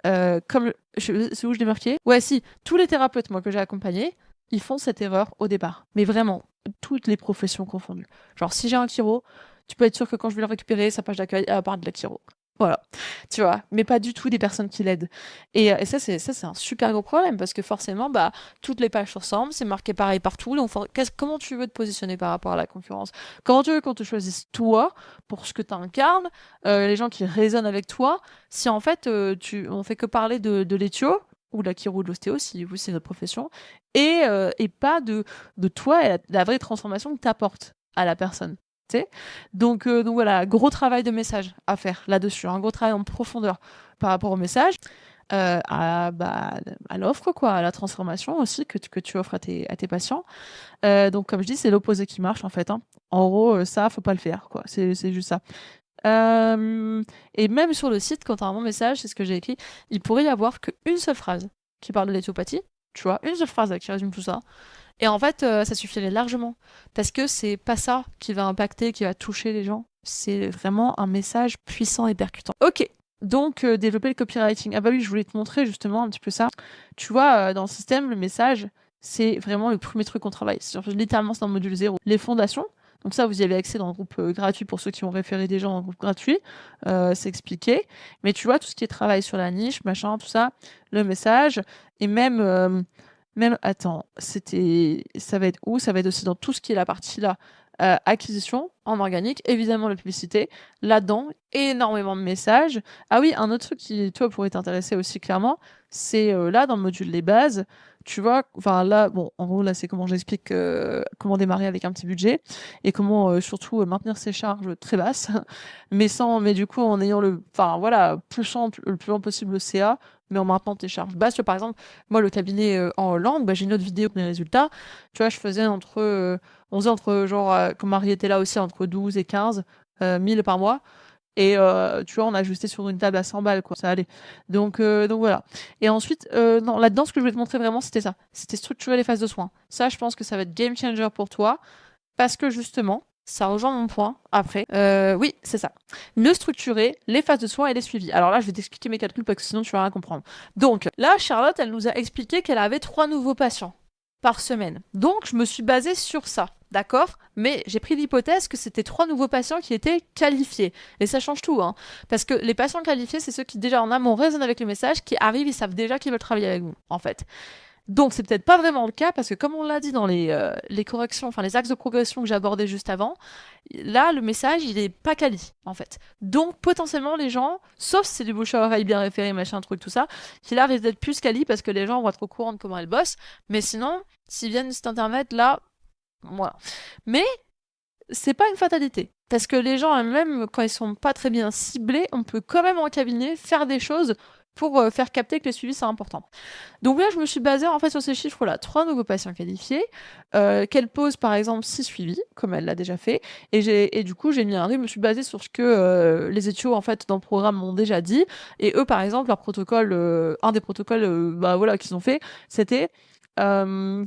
c'est où je l'ai marqué? Ouais, si, tous les thérapeutes, moi, que j'ai accompagnés, ils font cette erreur au départ. Mais vraiment, toutes les professions confondues. Genre, si j'ai un chiro, tu peux être sûr que quand je vais le récupérer, sa page d'accueil, elle va parler de la chiro. Voilà, tu vois, mais pas du tout des personnes qui l'aident. Et ça, c'est un super gros problème parce que forcément, bah, toutes les pages se ressemblent, c'est marqué pareil partout. Donc, comment tu veux te positionner par rapport à la concurrence? Comment tu veux qu'on te choisisse toi pour ce que tu incarnes, les gens qui résonnent avec toi, si en fait, on fait que parler de l'éthio ou de la chiro ou de l'ostéo, si vous, c'est notre profession, et pas de toi et la vraie transformation que tu apportes à la personne. Tu sais. Donc voilà, gros travail de message à faire là-dessus, un gros travail en profondeur par rapport au message, à l'offre, quoi, à la transformation aussi que tu offres à tes patients. Donc comme je dis, c'est l'opposé qui marche en fait. Hein. En gros, ça, faut pas le faire, quoi. C'est juste ça. Et même sur le site, quand tu as un bon message, c'est ce que j'ai écrit, il pourrait y avoir qu'une seule phrase qui parle de l'éthiopathie, tu vois, une seule phrase qui résume tout ça. Et en fait, ça suffirait largement. Parce que c'est pas ça qui va impacter, qui va toucher les gens. C'est vraiment un message puissant et percutant. Ok, donc développer le copywriting. Ah bah oui, je voulais te montrer justement un petit peu ça. Tu vois, dans le système, le message, c'est vraiment le premier truc qu'on travaille. Littéralement, c'est dans le module 0. Les fondations. Donc ça, vous y avez accès dans le groupe gratuit pour ceux qui ont référé des gens dans le groupe gratuit. C'est expliqué. Mais tu vois, tout ce qui est travail sur la niche, machin, tout ça, le message, et même, attends, ça va être où? Ça va être aussi dans tout ce qui est la partie là, acquisition en organique, évidemment la publicité, là-dedans, énormément de messages. Ah oui, un autre truc qui, toi, pourrait t'intéresser aussi clairement, c'est là, dans le module les bases, tu vois, enfin là, bon, en gros, là, c'est comment j'explique comment démarrer avec un petit budget et comment surtout maintenir ses charges très basses, mais du coup, en ayant enfin voilà, le plus lent possible le CA, mais en maintenant tes charges basses. Tu vois, par exemple, moi, le cabinet en Hollande, bah, j'ai une autre vidéo des résultats. Tu vois, je faisais on faisait entre, genre, comme Marie était là aussi, entre 12 et 15 1000 par mois. Et tu vois, on a ajusté sur une table à 100 balles, quoi. Ça allait. Donc voilà. Et ensuite, non, là-dedans, ce que je voulais te montrer vraiment, c'était ça. C'était structurer les phases de soins. Ça, je pense que ça va être game changer pour toi. Parce que justement, ça rejoint mon point après. Oui, c'est ça. Le structurer, les phases de soins et les suivis. Alors là, je vais t'expliquer mes calculs parce que sinon tu vas rien comprendre. Donc là, Charlotte, elle nous a expliqué qu'elle avait 3 nouveaux patients par semaine. Donc je me suis basée sur ça, d'accord? Mais j'ai pris l'hypothèse que c'était 3 nouveaux patients qui étaient qualifiés. Et ça change tout, hein. Parce que les patients qualifiés, c'est ceux qui déjà en amont résonnent avec le message, qui arrivent, ils savent déjà qu'ils veulent travailler avec vous, en fait. Donc, c'est peut-être pas vraiment le cas parce que, comme on l'a dit dans les corrections, enfin les axes de progression que j'ai abordés juste avant, là, le message, il est pas quali, en fait. Donc, potentiellement, les gens, sauf si c'est du bouche à oreille bien référé, machin, truc, tout ça, qui là risque d'être plus quali parce que les gens vont être au courant de comment elle bosse. Mais sinon, s'ils viennent du site internet, là, voilà. Mais, c'est pas une fatalité. Parce que les gens, même quand ils sont pas très bien ciblés, on peut quand même en cabinet faire des choses pour faire capter que les suivis sont importants. Donc là, je me suis basée en fait sur ces chiffres-là. 3 nouveaux patients qualifiés, qu'elle pose par exemple 6 suivis, comme elle l'a déjà fait, et du coup, j'ai mis un rythme, je me suis basée sur ce que les étudiants en fait dans le programme m'ont déjà dit, et eux par exemple, leur protocole, un des protocoles voilà, qu'ils ont fait, c'était une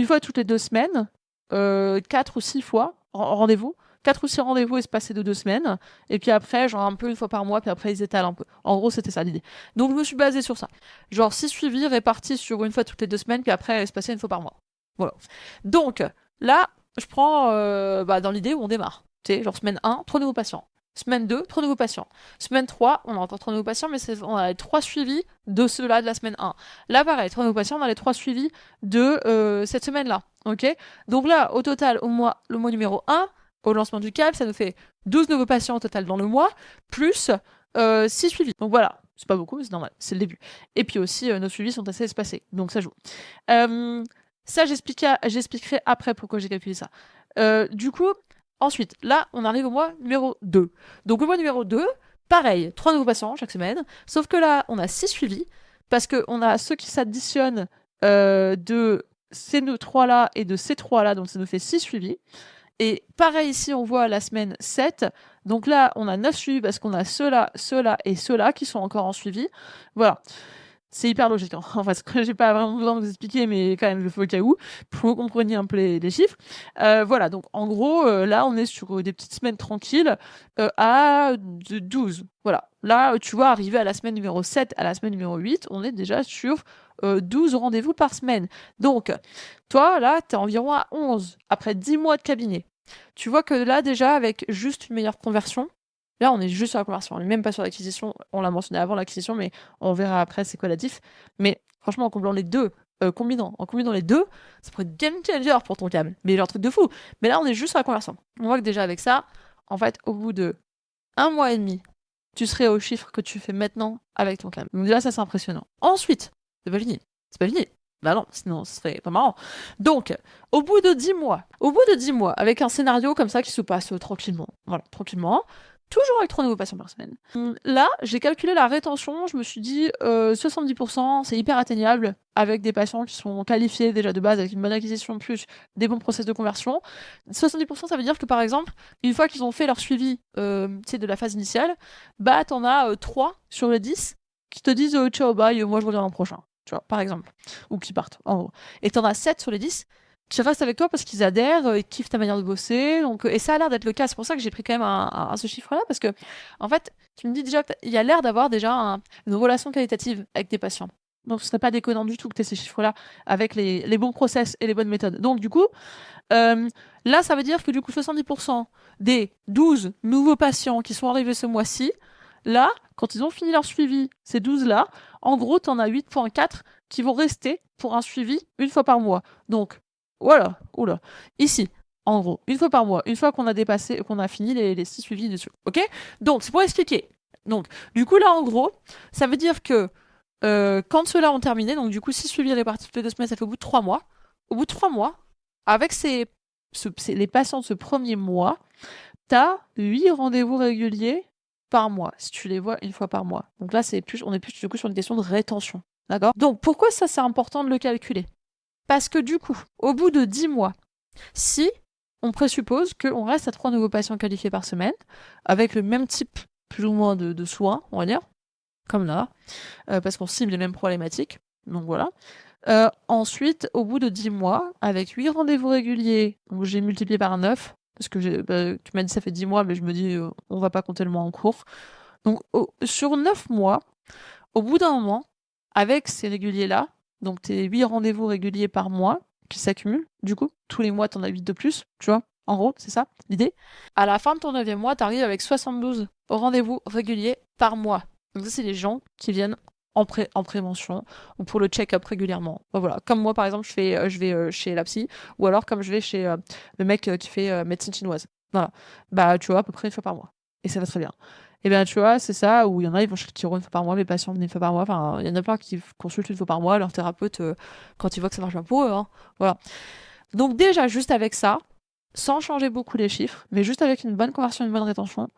fois toutes les 2 semaines, 4 ou 6 fois, rendez-vous, 4 ou 6 rendez-vous espacés de 2 semaines, et puis après, genre un peu une fois par mois, puis après ils étalent un peu. En gros, c'était ça l'idée. Donc je me suis basée sur ça. Genre 6 suivis répartis sur une fois toutes les 2 semaines, puis après espacés une fois par mois. Voilà. Donc là, je prends dans l'idée où on démarre. Tu sais, genre semaine 1, 3 nouveaux patients. Semaine 2, 3 nouveaux patients. Semaine 3, on a encore 3 nouveaux patients, mais on a les 3 suivis de ceux-là de la semaine 1. Là, pareil, 3 nouveaux patients, on a les 3 suivis de cette semaine-là. Ok. Donc là, au total, le mois numéro 1, au lancement du CAP, ça nous fait 12 nouveaux patients au total dans le mois, plus 6 suivis. Donc voilà, c'est pas beaucoup, mais c'est normal, c'est le début. Et puis aussi, nos suivis sont assez espacés, donc ça joue. Ça, j'expliquerai après pourquoi j'ai calculé ça. Du coup, ensuite, là, on arrive au mois numéro 2. Donc, le mois numéro 2, pareil, 3 nouveaux patients chaque semaine. Sauf que là, on a 6 suivis. Parce qu'on a ceux qui s'additionnent de ces 3-là et de ces 3-là. Donc, ça nous fait 6 suivis. Et pareil, ici, on voit la semaine 7. Donc là, on a 9 suivis parce qu'on a ceux-là, ceux-là et ceux-là qui sont encore en suivi. Voilà. C'est hyper logique. Hein. En fait, j'ai pas vraiment besoin de vous expliquer, mais quand même, je fais au cas où, pour que vous compreniez un peu les chiffres. Voilà, donc en gros, là, on est sur des petites semaines tranquilles à 12. Voilà. Là, tu vois, arrivé à la semaine numéro 7, à la semaine numéro 8, on est déjà sur 12 rendez-vous par semaine. Donc, toi, là, tu es environ à 11, après 10 mois de cabinet. Tu vois que là, déjà, avec juste une meilleure conversion, là, on est juste sur la conversion, on n'est même pas sur l'acquisition. On l'a mentionné avant l'acquisition, mais on verra après c'est quoi la diff. Mais franchement, en combinant les deux, en combinant les deux, ça pourrait être game changer pour ton câble. Mais genre truc de fou. Mais là, on est juste sur la conversion. On voit que déjà avec ça, en fait, au bout de 1 mois et demi, tu serais au chiffre que tu fais maintenant avec ton câble. Donc déjà, ça c'est impressionnant. Ensuite, c'est pas fini. C'est pas fini. Bah non, sinon ce serait pas marrant. Donc, au bout de 10 mois, avec un scénario comme ça qui se passe tranquillement, voilà, tranquillement, toujours avec 3 nouveaux patients par semaine. Là, j'ai calculé la rétention, je me suis dit 70%, c'est hyper atteignable avec des patients qui sont qualifiés déjà de base, avec une bonne acquisition plus des bons process de conversion. 70%, ça veut dire que par exemple, une fois qu'ils ont fait leur suivi de la phase initiale, bah t'en as 3 sur les 10 qui te disent ciao, bye, moi je reviens l'an prochain. Tu vois, par exemple. Ou qui partent, en gros. Et t'en as 7 sur les 10 qui restent avec toi parce qu'ils adhèrent, ils kiffent ta manière de bosser. Donc, et ça a l'air d'être le cas. C'est pour ça que j'ai pris quand même ce chiffre-là. Parce que, en fait, tu me dis déjà qu'il y a l'air d'avoir déjà une relation qualitative avec tes patients. Donc, ce serait pas déconnant du tout que tu aies ces chiffres-là avec les bons process et les bonnes méthodes. Donc, du coup, là, ça veut dire que du coup, 70% des 12 nouveaux patients qui sont arrivés ce mois-ci, là, quand ils ont fini leur suivi, ces 12-là, en gros, tu en as 8,4 qui vont rester pour un suivi une fois par mois. Donc, voilà, oula. Ici, en gros, une fois par mois, une fois qu'on a fini les 6 suivis dessus. Ok. Donc, c'est pour expliquer. Donc, du coup, là, en gros, ça veut dire que quand ceux-là ont terminé, donc du coup, 6 suivis répartis toutes les 2 semaines, ça fait au bout de 3 mois. Au bout de 3 mois, avec les patients de ce premier mois, tu as 8 rendez-vous réguliers par mois, si tu les vois une fois par mois. Donc là, on est plus du coup sur une question de rétention. D'accord. Donc pourquoi ça, c'est important de le calculer? Parce que du coup, au bout de 10 mois, si on présuppose qu'on reste à 3 nouveaux patients qualifiés par semaine, avec le même type, plus ou moins, de soins, on va dire, comme là, parce qu'on cible les mêmes problématiques, donc voilà. Ensuite, au bout de 10 mois, avec 8 rendez-vous réguliers, donc j'ai multiplié par 9, parce que tu m'as dit ça fait 10 mois, mais je me dis, on va pas compter le mois en cours. Donc sur 9 mois, au bout d'un moment, avec ces réguliers-là, donc tes 8 rendez-vous réguliers par mois qui s'accumulent, du coup, tous les mois, t'en as 8 de plus, tu vois, en gros, c'est ça l'idée. À la fin de ton 9e mois, t'arrives avec 72 rendez-vous réguliers par mois. Donc ça, c'est les gens qui viennent en prévention ou pour le check-up régulièrement. Ben voilà. Comme moi, par exemple, je vais chez la psy, ou alors comme je vais chez le mec qui fait médecine chinoise. Voilà. Bah, tu vois, à peu près une fois par mois. Et ça va très bien. Et bien, tu vois, c'est ça, où il y en a, ils vont chez le chiro une fois par mois, les patients viennent une fois par mois. Enfin, il y en a plein qui consultent une fois par mois leur thérapeute quand ils voient que ça marche bien pour eux. Hein. Voilà. Donc, déjà, juste avec ça, sans changer beaucoup les chiffres, mais juste avec une bonne conversion, une bonne rétention,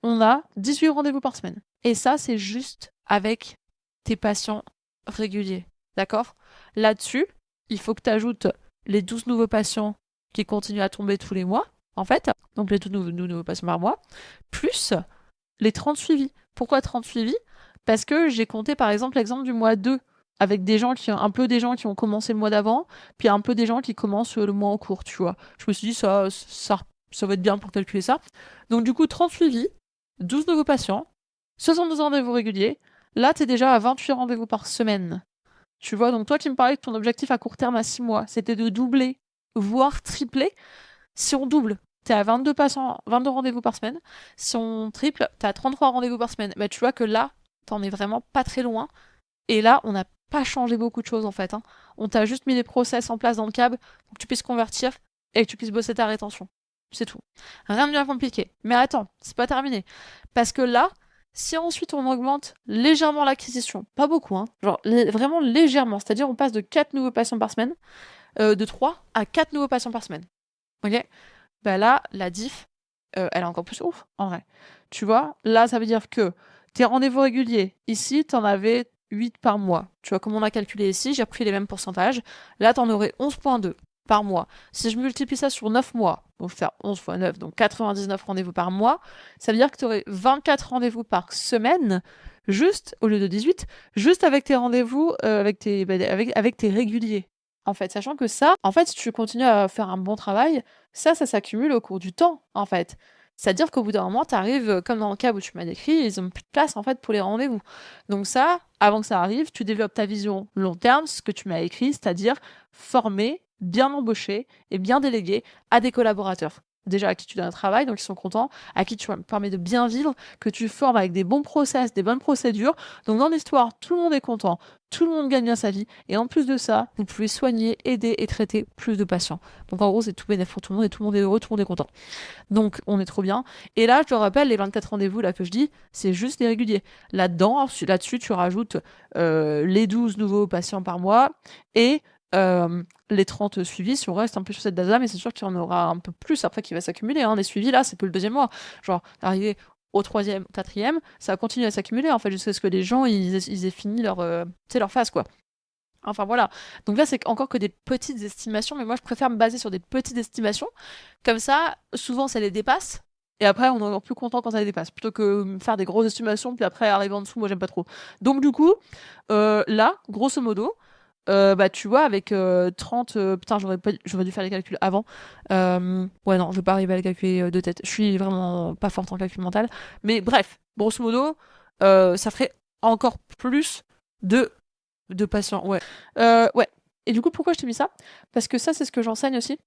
on a 18 rendez-vous par semaine. Et ça, c'est juste avec tes patients réguliers. D'accord? Là-dessus, il faut que tu ajoutes les 12 nouveaux patients qui continuent à tomber tous les mois, en fait. Donc, les 12 nouveaux patients par mois, plus les 30 suivis. Pourquoi 30 suivis? Parce que j'ai compté, par exemple, l'exemple du mois 2, avec un peu des gens qui ont commencé le mois d'avant, puis un peu des gens qui commencent le mois en cours, tu vois. Je me suis dit, ça Ça va être bien pour calculer ça. Donc du coup, 30 suivis, 12 nouveaux patients, 72 rendez-vous réguliers. Là, t'es déjà à 28 rendez-vous par semaine. Tu vois, donc toi qui me parlais que ton objectif à court terme à 6 mois, c'était de doubler, voire tripler. Si on double, t'es à 22 patients, 22 rendez-vous par semaine. Si on triple, t'es à 33 rendez-vous par semaine. Bah, tu vois que là, t'en es vraiment pas très loin. Et là, on n'a pas changé beaucoup de choses en fait, hein. On t'a juste mis des process en place dans le câble pour que tu puisses convertir et que tu puisses bosser ta rétention. C'est tout. Rien de bien compliqué. Mais attends, c'est pas terminé. Parce que là, si ensuite on augmente légèrement l'acquisition, pas beaucoup, hein, genre vraiment légèrement, c'est-à-dire on passe de 4 nouveaux patients par semaine, de 3 à 4 nouveaux patients par semaine. Ok. Bah là, la diff, elle est encore plus ouf, en vrai. Tu vois, là, ça veut dire que tes rendez-vous réguliers, ici, t'en avais 8 par mois. Tu vois, comme on a calculé ici, j'ai pris les mêmes pourcentages. Là, t'en aurais 11,2 par mois. Si je multiplie ça sur 9 mois, donc faire 11 fois 9, donc 99 rendez-vous par mois, ça veut dire que tu aurais 24 rendez-vous par semaine, juste, au lieu de 18, juste avec tes rendez-vous, avec tes réguliers. En fait, sachant que ça, en fait, si tu continues à faire un bon travail, ça s'accumule au cours du temps, en fait. C'est-à-dire qu'au bout d'un moment, tu arrives, comme dans le cas où tu m'as décrit, ils ont plus de place, en fait, pour les rendez-vous. Donc ça, avant que ça arrive, tu développes ta vision long terme, ce que tu m'as écrit, c'est-à-dire former, bien embaucher et bien déléguer à des collaborateurs. Déjà à qui tu donnes un travail, donc ils sont contents, à qui tu permets de bien vivre, que tu formes avec des bons process, des bonnes procédures. Donc dans l'histoire, tout le monde est content, tout le monde gagne bien sa vie, et en plus de ça, vous pouvez soigner, aider et traiter plus de patients. Donc en gros, c'est tout bénéfique pour tout le monde, et tout le monde est heureux, tout le monde est content. Donc on est trop bien. Et là, je te rappelle, les 24 rendez-vous là que je dis, c'est juste les réguliers. Là-dessus, tu rajoutes les 12 nouveaux patients par mois et les 30 suivis. Si on reste un peu sur cette date-là, mais c'est sûr qu'il y en aura un peu plus après qui va s'accumuler, hein. Les suivis là, c'est plus le deuxième mois. Genre, arrivé au troisième, quatrième, ça va continuer à s'accumuler en fait jusqu'à ce que les gens ils aient fini leur phase quoi. Enfin voilà. Donc là, c'est encore que des petites estimations, mais moi je préfère me baser sur des petites estimations. Comme ça, souvent ça les dépasse. Et après, on est encore plus content quand ça les dépasse. Plutôt que me faire des grosses estimations, puis après arriver en dessous, moi j'aime pas trop. Donc du coup, là, grosso modo, bah tu vois, avec 30. Putain, j'aurais dû faire les calculs avant. Ouais, non, je vais pas arriver à les calculer de tête. Je suis vraiment pas forte en calcul mental. Mais bref, grosso modo, ça ferait encore plus de patients, ouais. Ouais. Et du coup, pourquoi je t'ai mis ça? Parce que ça, c'est ce que j'enseigne aussi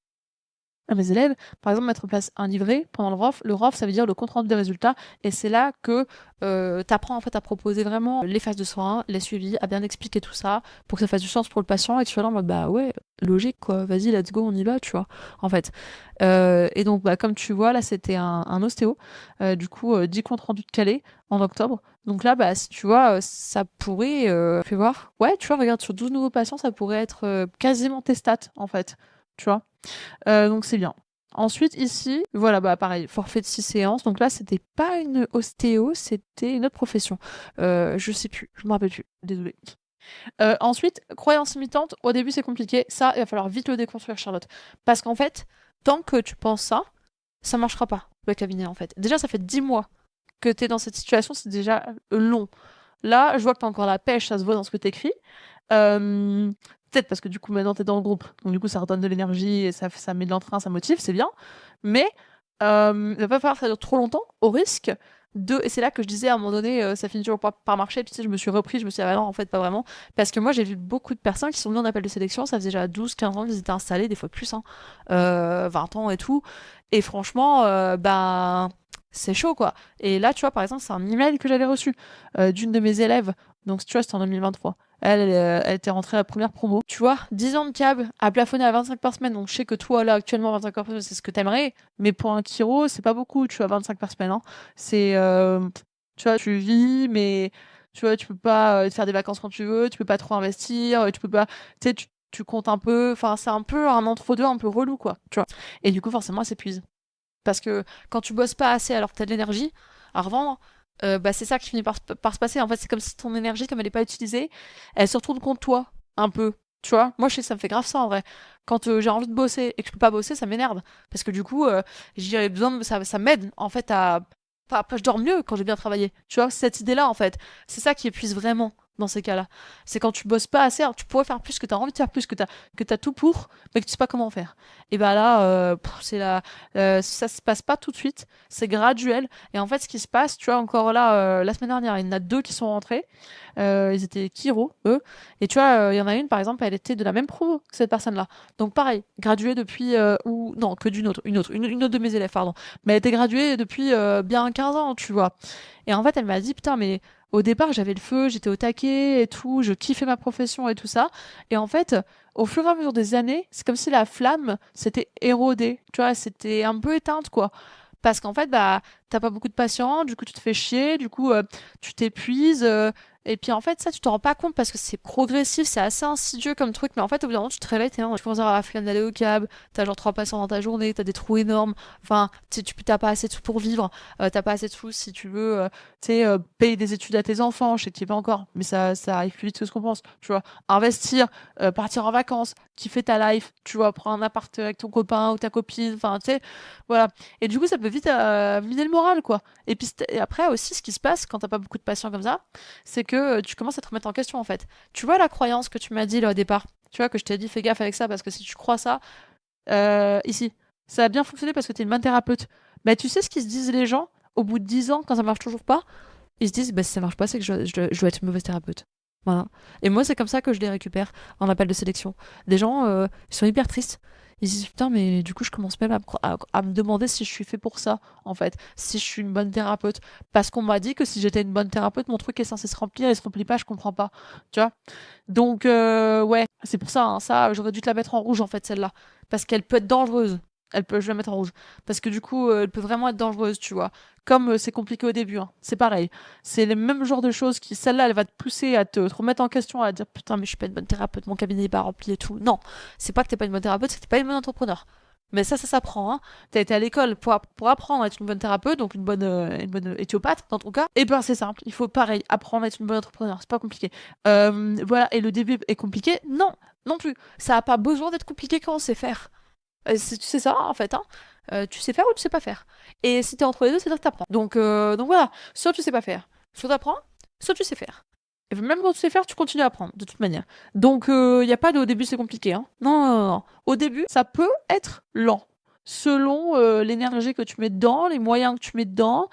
à mes élèves. Par exemple, mettre en place un livret pendant le ROF. Le ROF, ça veut dire le compte rendu des résultats. Et c'est là que tu apprends en fait à proposer vraiment les phases de soins, les suivis, à bien expliquer tout ça pour que ça fasse du sens pour le patient et que tu sois là en mode bah ouais, logique quoi, vas-y, let's go, on y va, tu vois, en fait. Et donc, bah, comme tu vois, là, c'était un ostéo. Du coup, 10 comptes rendus de Calais en octobre. Donc là, bah, si tu vois, ça pourrait. Fais voir. Ouais, tu vois, regarde, sur 12 nouveaux patients, ça pourrait être quasiment tes stats, en fait. Tu vois. Donc c'est bien. Ensuite, ici, voilà, bah pareil, forfait de 6 séances. Donc là, c'était pas une ostéo, c'était une autre profession. Je sais plus, je me rappelle plus, désolée. Ensuite, croyance limitante, au début c'est compliqué. Ça, il va falloir vite le déconstruire, Charlotte. Parce qu'en fait, tant que tu penses ça, ça marchera pas, le cabinet, en fait. Déjà, ça fait 10 mois que t'es dans cette situation, c'est déjà long. Là, je vois que t'as encore la pêche, ça se voit dans ce que t'écris. Peut-être parce que du coup maintenant t'es dans le groupe, donc du coup ça redonne de l'énergie et ça met de l'entrain, ça motive, c'est bien. Mais il va pas falloir que ça dure trop longtemps, au risque de. Et c'est là que je disais à un moment donné, ça finit toujours par marcher. Puis tu sais, je me suis repris, je me suis dit, ah bah non, en fait, pas vraiment. Parce que moi j'ai vu beaucoup de personnes qui sont venues en appel de sélection, ça faisait déjà 12-15 ans qu'ils étaient installés, des fois plus, hein, 20 ans et tout. Et franchement, bah. C'est chaud quoi. Et là, tu vois, par exemple, c'est un email que j'avais reçu d'une de mes élèves. Donc, tu vois, c'était en 2023. Elle était rentrée à la première promo. Tu vois, 10 ans de cab à plafonner à 25 par semaine. Donc, je sais que toi, là, actuellement, 25 par semaine, c'est ce que t'aimerais. Mais pour un chiro, c'est pas beaucoup, tu vois, 25 par semaine, hein. C'est, tu vois, tu vis, mais tu vois, tu peux pas te faire des vacances quand tu veux, tu peux pas trop investir, tu peux pas, tu sais, tu comptes un peu. Enfin, c'est un peu un entre-deux un peu relou, quoi, tu vois. Et du coup, forcément, elle s'épuise. Parce que quand tu bosses pas assez alors que t'as de l'énergie à revendre, bah c'est ça qui finit par se passer. En fait, c'est comme si ton énergie, comme elle est pas utilisée, elle se retourne contre toi, un peu. Tu vois, moi je sais que ça me fait grave ça en vrai. Quand j'ai envie de bosser et que je peux pas bosser, ça m'énerve. Parce que du coup, j'ai besoin ça m'aide en fait à. Je dors mieux quand j'ai bien travaillé. Tu vois, cette idée-là en fait, c'est ça qui épuise vraiment. dans ces cas-là. C'est quand tu bosses pas assez, alors tu pourrais faire plus, que tu as envie de faire plus, que tu as tout pour, mais que tu sais pas comment faire. Et bah là, ça se passe pas tout de suite, c'est graduel. Et en fait, ce qui se passe, tu vois, encore là, la semaine dernière, il y en a deux qui sont rentrés. Ils étaient Kiro, eux. Et tu vois, il y en a une, par exemple, elle était de la même promo que cette personne-là. Donc pareil, graduée depuis, ou non, que d'une autre, une autre de mes élèves, pardon. Mais elle était graduée depuis bien 15 ans, tu vois. Et en fait, elle m'a dit, putain, mais au départ, j'avais le feu, j'étais au taquet et tout, je kiffais ma profession et tout ça. Et en fait, au fur et à mesure des années, c'est comme si la flamme s'était érodée, tu vois, c'était un peu éteinte, quoi. Parce qu'en fait, bah, t'as pas beaucoup de patience, du coup, tu te fais chier, du coup, tu t'épuises. Et puis en fait, ça, tu t'en rends pas compte parce que c'est progressif, c'est assez insidieux comme truc. Mais en fait, au bout d'un moment, tu te réveilles, t'es là, tu commences à avoir la flemme d'aller au cab, t'as genre 3 patients dans ta journée, t'as des trous énormes. Enfin, t'as pas assez de sous pour vivre, t'as pas assez de sous si tu veux, payer des études à tes enfants. Je sais que tu y es pas encore, mais ça arrive plus vite que ce qu'on pense. Tu vois, investir, partir en vacances, kiffer ta life, tu vois, prendre un appart avec ton copain ou ta copine. Enfin, tu sais, voilà. Et du coup, ça peut vite miner le moral, quoi. Et puis et après aussi, ce qui se passe quand t'as pas beaucoup de patients comme ça, c'est que tu commences à te remettre en question en fait. Tu vois la croyance que tu m'as dit là au départ, tu vois que je t'ai dit fais gaffe avec ça parce que si tu crois ça, ici, ça a bien fonctionné parce que t'es une bonne thérapeute. Bah tu sais ce qu'ils se disent les gens au bout de 10 ans quand ça marche toujours pas? Ils se disent bah si ça marche pas c'est que je dois être une mauvaise thérapeute. Voilà. Et moi c'est comme ça que je les récupère en appel de sélection. Des gens ils sont hyper tristes. Ils se disent putain mais du coup je commence même à me demander si je suis fait pour ça en fait, si je suis une bonne thérapeute. Parce qu'on m'a dit que si j'étais une bonne thérapeute mon truc est censé se remplir et il se remplit pas, je comprends pas. Tu vois? Donc ouais, c'est pour ça, hein, ça j'aurais dû te la mettre en rouge en fait celle-là. Parce qu'elle peut être dangereuse. Je vais la mettre en rouge. Parce que du coup, elle peut vraiment être dangereuse, tu vois. Comme c'est compliqué au début, hein. C'est pareil. C'est le même genre de choses qui, celle-là, elle va te pousser à te remettre en question, à dire putain, mais je suis pas une bonne thérapeute, mon cabinet est pas rempli et tout. Non, c'est pas que t'es pas une bonne thérapeute, c'est que t'es pas une bonne entrepreneur. Mais ça s'apprend, hein. T'as été à l'école pour apprendre à être une bonne thérapeute, donc une bonne éthiopathe dans ton cas. Et ben c'est simple, il faut pareil, apprendre à être une bonne entrepreneur, c'est pas compliqué. Voilà, et le début est compliqué? Non, non plus. Ça a pas besoin d'être compliqué quand on sait faire. Tu sais ça, en fait, hein. Tu sais faire ou tu sais pas faire. Et si t'es entre les deux, c'est-à-dire que t'apprends. Donc voilà, soit tu sais pas faire, soit t'apprends, soit tu sais faire. Et même quand tu sais faire, tu continues à apprendre, de toute manière. Donc il y a pas de au début c'est compliqué, hein. Non, non, non, non. Au début, ça peut être lent. Selon l'énergie que tu mets dedans, les moyens que tu mets dedans,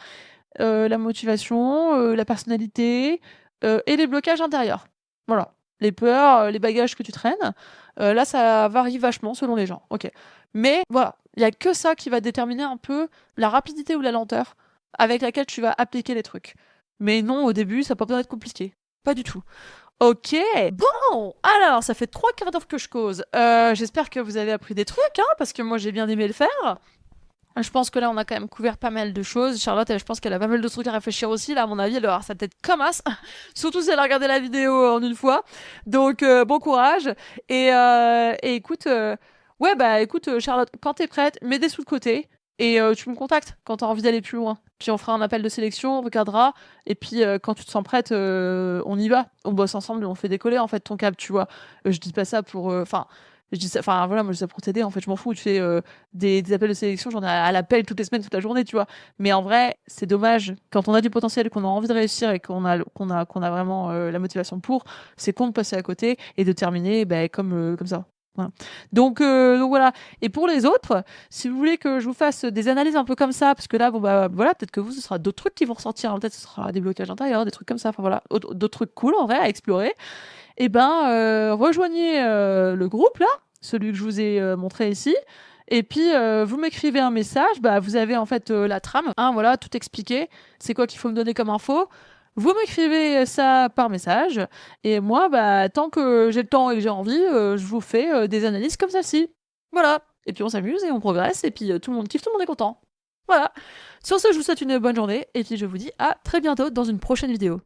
la motivation, la personnalité et les blocages intérieurs. Voilà. Les peurs, les bagages que tu traînes. Là, ça varie vachement selon les gens. Ok. Mais voilà, il y a que ça qui va déterminer un peu la rapidité ou la lenteur avec laquelle tu vas appliquer les trucs. Mais non, au début, ça peut pas être compliqué. Pas du tout. Ok, bon, alors ça fait 3 quarts d'heure que je cause. J'espère que vous avez appris des trucs, hein, parce que moi j'ai bien aimé le faire. Je pense que là, on a quand même couvert pas mal de choses. Charlotte, je pense qu'elle a pas mal de trucs à réfléchir aussi. Là, à mon avis, elle aura sa tête comme as. Surtout si elle a regardé la vidéo en une fois. Donc, bon courage. Et écoute, ouais, bah écoute, Charlotte, quand t'es prête, mets des sous de côté. Et tu me contactes quand t'as envie d'aller plus loin. Puis on fera un appel de sélection, on regardera. Et puis quand tu te sens prête, on y va. On bosse ensemble et on fait décoller en fait ton câble, tu vois. Je dis pas ça pour. Enfin. Je dis ça, enfin voilà, moi je dis ça pour t'aider en fait, je m'en fous, tu fais des appels de sélection, j'en ai à l'appel toutes les semaines, toute la journée, tu vois. Mais en vrai, c'est dommage, quand on a du potentiel, qu'on a envie de réussir et qu'on a vraiment la motivation pour, c'est con de passer à côté et de terminer ben, comme ça. Voilà. Donc voilà. Et pour les autres, si vous voulez que je vous fasse des analyses un peu comme ça, parce que là, bon bah voilà, peut-être que vous, ce sera d'autres trucs qui vont ressortir, hein. Peut-être ce sera des blocages intérieurs, des trucs comme ça, enfin voilà, d'autres trucs cool en vrai à explorer. Eh ben, rejoignez le groupe là, celui que je vous ai montré ici. Et puis, vous m'écrivez un message. Bah, vous avez en fait la trame, hein, voilà, tout expliqué. C'est quoi qu'il faut me donner comme info. Vous m'écrivez ça par message. Et moi, bah, tant que j'ai le temps et que j'ai envie, je vous fais des analyses comme celle-ci. Voilà. Et puis, on s'amuse et on progresse. Et puis, tout le monde kiffe, tout le monde est content. Voilà. Sur ce, je vous souhaite une bonne journée. Et puis, je vous dis à très bientôt dans une prochaine vidéo.